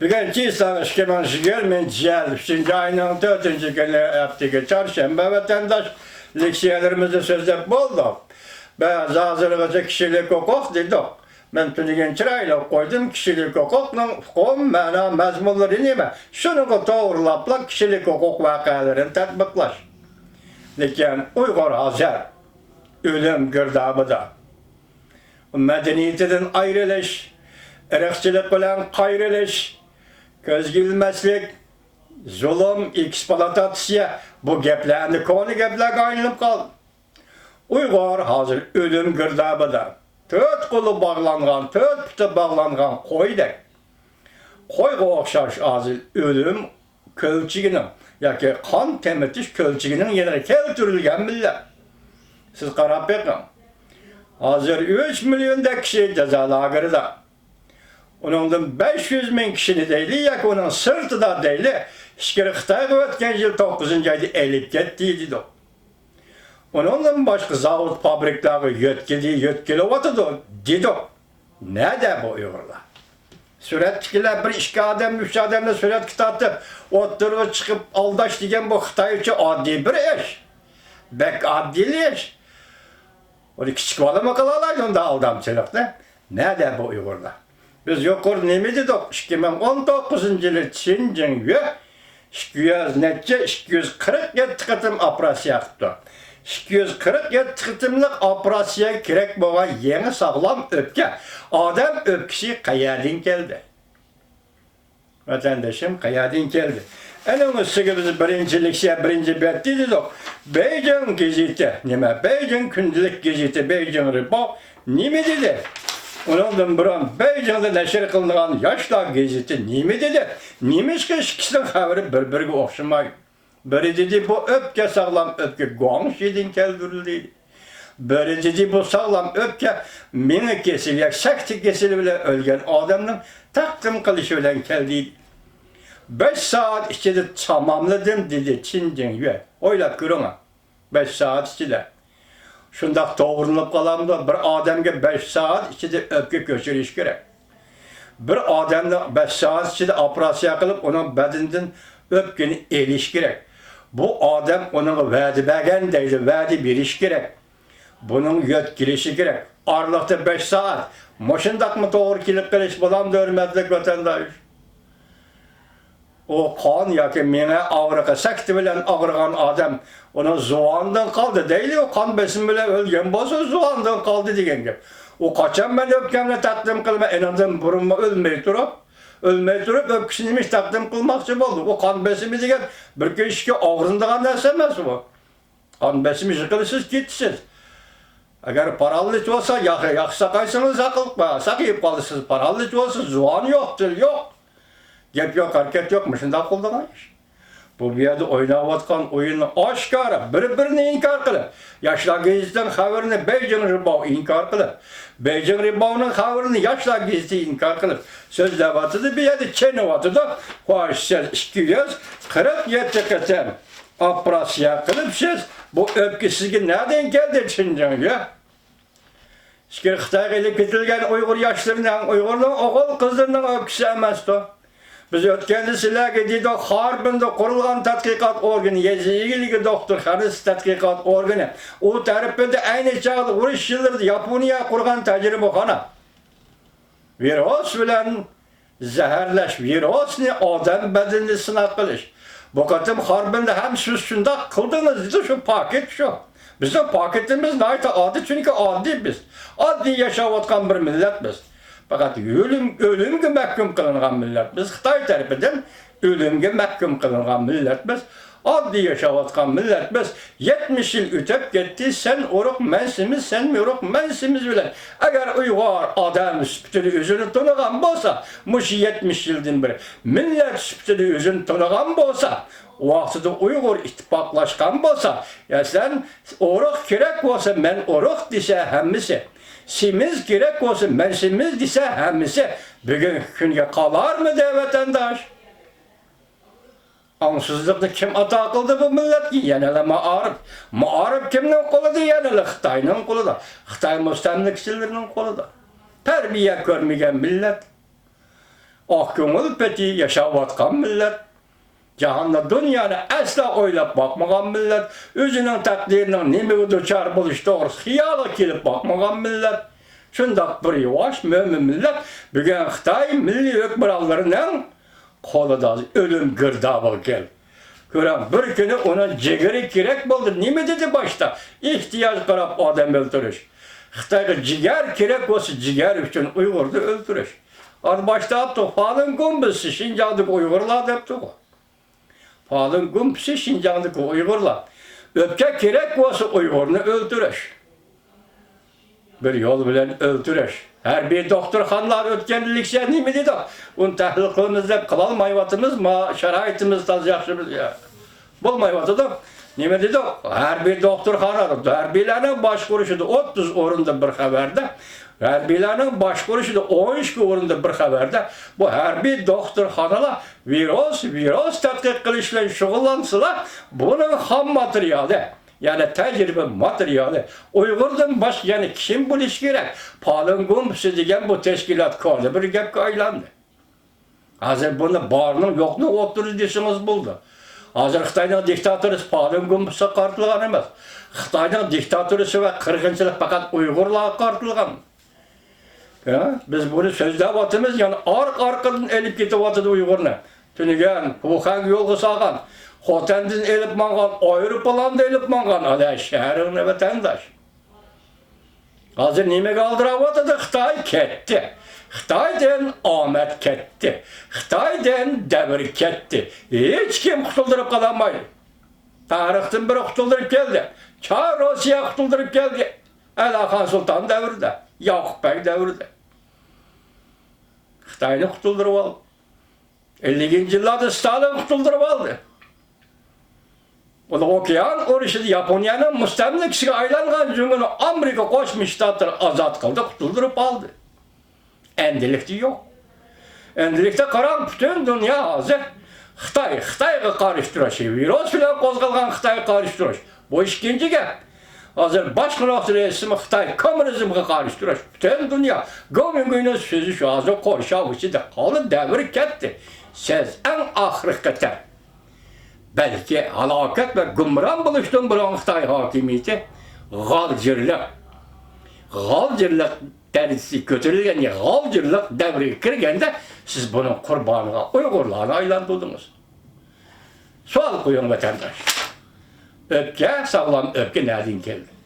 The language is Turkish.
Bugünkü savaşki ben gelmeyin cihaz. Şimdi ayının 4. günü yaptığı çarşamba vatandaş leksiyalarımızı sözlep buldu. Ben hazırlıkçı kişilik hukuk dedik. Ben tünigen çırayla koydum kişilik hukukun hukum mana mezmunları nime. Şunu doğrulapla kişilik hukuk vakalarını tatbiklaş. Lekin Uygur hazır ölüm girdabıda. Medeniyetinden ayrılış, ırkçılık bilen kayrılış, göz gülmeslik, zulüm, eksploatasiya bu geplerini konu gepler kaynılıp kaldı. Uygur hazır ölüm girdabıda. Töt kolu bağlanğan, töt pütü bağlanğan koyduk. Koyga okşaş hazır ölüm kölçiginin, yaki kan temetiş kölçiginin yerine keltürülgen bile. Siz qarab bakın. Hazır 3 milyonda kişi cezalagırda. Onundan 500 bin kişini deyli, yaki onun sırtı da deyli. Şikiri Xitayga ötken yıl 9. ayda elip gettiydi. Onundan başka zavut fabrikları yetkili otudu, dedi. Ne de bu Uygurlar? Suretçiler bir iki adam, üç adamla suret kitaptı. Oturup çıkıp aldaş degen bu Xitay için adli bir iş. Bek adli iş. O küçük balama kalalaydı onda aldamçılıkta. Ne de bu Uygurlar? Biz yukarı ne mi dedik? 2019 yılı Çin'cin ve 247 kıtım operasiya yaptı. 247 kıtımlık operasiya gerek boğan yeni sağlam öpke. Adam öpkisi kayadın geldi. Vatandaşım kayadın geldi. En üstü biz birinci betti dedik. Beijing gazeti, nime? Beijing gündelik gazeti, Beijing Ribo, nime dedi? Ondan buran Beijing'de neşir kılınan yaşlar gazeti nime dedi? Nimiş ki ikisinin haberi birbirine okşamayı. Biri dedi bu öpke sağlam öpke Guang Xi'den keldirildi. Biri dedi bu sağlam öpke mini kesil, sakti kesil bile ölgen adamın takdim kılışı bilen keldiydi. 5 saat içinde tamamladım dedi Çin'den yüe. Oylap görün ha. 5 saat içinde. Şundak doğrulup kalamda bir adamga 5 saat içinde öpke göçürüş gerek. Bir adamda 5 saat içinde operasiya kılıp onun bedeninden öpkeni eliş gerek. Bu adam onun vədi bəgən deydi, vədi bir iş gerek. Bunun yetkilisi gerek. Arlıqda 5 saat. Moşundak mı doğru kilik kiliş bulan da örmezlik vatandaş. O kan yaki mene ağrıqa sakti bilen ağrıgan adam ona zuvandan kaldı değil o kan besin bile ölgen bolsa zuvandan kaldı degen gep. O kaçan ben öpkemle takdim kılma enandan burunma ölmey durup öpkisini takdim kılmakçı oldu. O kan besimi degen bir kişi ağrındağın dersemez bu. Kan besimi şıkılısız gitsiz. Eğer parallıç olsa yaksa kaysınız akılıp sakıyıp kalısınız. Parallıç olsa zuvan yok, dil yok. Gep yok, hareket yok, şundan kullanmış. Bu bir yerde oynavatkan oyunu aşkara, birbirini inkar kılır. Yaşlar gezisten haberini Beijing Ribo inkar kılır. Beijing Ribo'nun haberini yaşlar gezisi inkar kılır. Sözde batıda bir yerde Çin'e batıda hoşsel 247 kıtım operasiya kılıp siz bu öpkisizliği nereden geldi Çin'den ya? Şükür Xitay'a gelip getirgen Uygur yaşlarından, Uygur'un oğul kızlarının öpkisi emezdi. Biz ötkende sizlerge dedi, Harbin'de kurulgan tatkikat organı, Yezigiligi doktorxanası tatkikat organı. O tarifinde aynı çağda uğraş yıllardı Yaponiya kurgan tecrübe xana. Virus bilen zehirleş, virus ne adam bedenini sınav kılış. Bu katım Harbin'de hem süsünde kıldınız dedi, şu paket şu. Bizim paketimiz neyse adi çünkü adi biz. Adi yaşavatkan bir millet biz. Fakat ölümge mahkum kılıngan millet biz. Xitay tarafından ölümge mahkum kılıngan millet biz. Adli yaşavatkan millet biz. 70 yıl ötep gitti. Sen oruk mensimiz, sen mi oruk mensimiz bilen. Eğer Uygur adam süptülü özünü tanıgan bolsa, muş 70 yıldan beri millet süptülü özünü tanıgan bolsa, o vaxtıda Uygur ittifaklaşkan bolsa, ya sen oruk gerek olsa men oruk dese hemmisi. Simiz gerek olsun, mensimiz dese hemmisi bugün günge kalar mı de vatandaş? Ansızlıkta kim ata kıldı bu millet ki? Yenile Ma'arif. Ma'arif kimden kolu da yenile? Xitay'nın kolu da. Xitay müstemlikçilerinin kolu da. Terbiye görmeyen millet. Akköngül peti yaşavatkan millet. Cahanda dünyanı asla oylap bakmagan millet. Özünün takdirinin neme duçar buluş doğrusu hiyala kelip bakmagan millet. Şundak bir yavaş mümin millet. Bugün Xitay milli ökbirallarının kolida ölüm girdabı gel. Gören bir günü ona cigeri gerek buldu. Nime dedi başta? İhtiyaç karab adam öldürüş. Xitayga ciger gerek olsa ciger üçün Uygur'da öldürüş. Az başta yaptı. Falun Gumbusu Şinjan'daki Uygurlar yaptı. Falun Gumbusu Şinjan'daki Uygurlar. Öpke gerek olsa Uygur'unu öldürüş. Bir yol bilen öldürüş. Her bir doktorxanalar ötkenlilikse nime dedi? Onu tahlil kılımızda kılalmayvatımız ma şaraitimiz taz yaxşımız ya. Bulmayvatıdı. Nime dedi? Her bir doktorxana, her birlerinin başvuruşudu 30 orunda bir haberde. Her birlerinin başvuruşudu 12 orunda bir haberde. Bu her bir doktorxanalar virus tadqiq qilishla shug'ullansılar. Bunun ham materyali. Yani tecrübe materyali. Uygur'dan başka yani kim bu iş gerek? Falun Gumbusu degan bu teşkilat koydu. Bir gapga aylandı. Hazır bunu barının yokluğu oturuz desiniz buldu. Hazır Xitayning diktatörüsü Falun Gumbusu qartılgan emas. Xitayning diktatörüsü ve qirg'inchilik fakat Uygurlarga qartılgan. Biz bunu sözleyatımız yani arkadan elip ketyapti Uygurni. Tunigan, Wuhan yolga salgan. Xotandan elip mangan, Avrupalanda elip mangan. Ada şehrin vatandaş. Hazır nime qaldıravatdı? Xitay ketdi. Xitaydan omad ketdi. Xitaydan davr ketdi. Hiç kim qutuldurup qalamaydı. Tarixdan biri qutuldurup geldi. Çar Rusiya qutuldurup geldi. Alaxon Sultan davrida, Yaqup Bey davrida. Xitayni qutuldurup aldı. 50-ci yıllarda Stalin qutuldurup aldı. O da okyan orası Japonya'nın müstemlikçisiga aylangan jüngünü Amerika Qo'shma Shtatlar azad qildi, qutuldurup aldı. Endilikte yok. Endilikte qarang bütün dünya hazır. Xitayga qarshi virus bilan qo'zg'algan Xitayga qarshi bu ikkinchi gap. Hazır başkanlık resmi Xitay komünizmga qarshi turish. Bütün dünya go'mingini so'zi shu hozir qo'rshav ichida qolib davr ketdi. Siz eng oxirgi belki halokat ve gumran buluştuğun bulan Xitay hakimiyeti g'alcirlik derisi kötülügen g'alcirlik devri kirgende siz bunun kurbanına Uygurlarına aylandırdınız. Sual koyun vatandaş. Öpke sağlam öpke nereden geldi?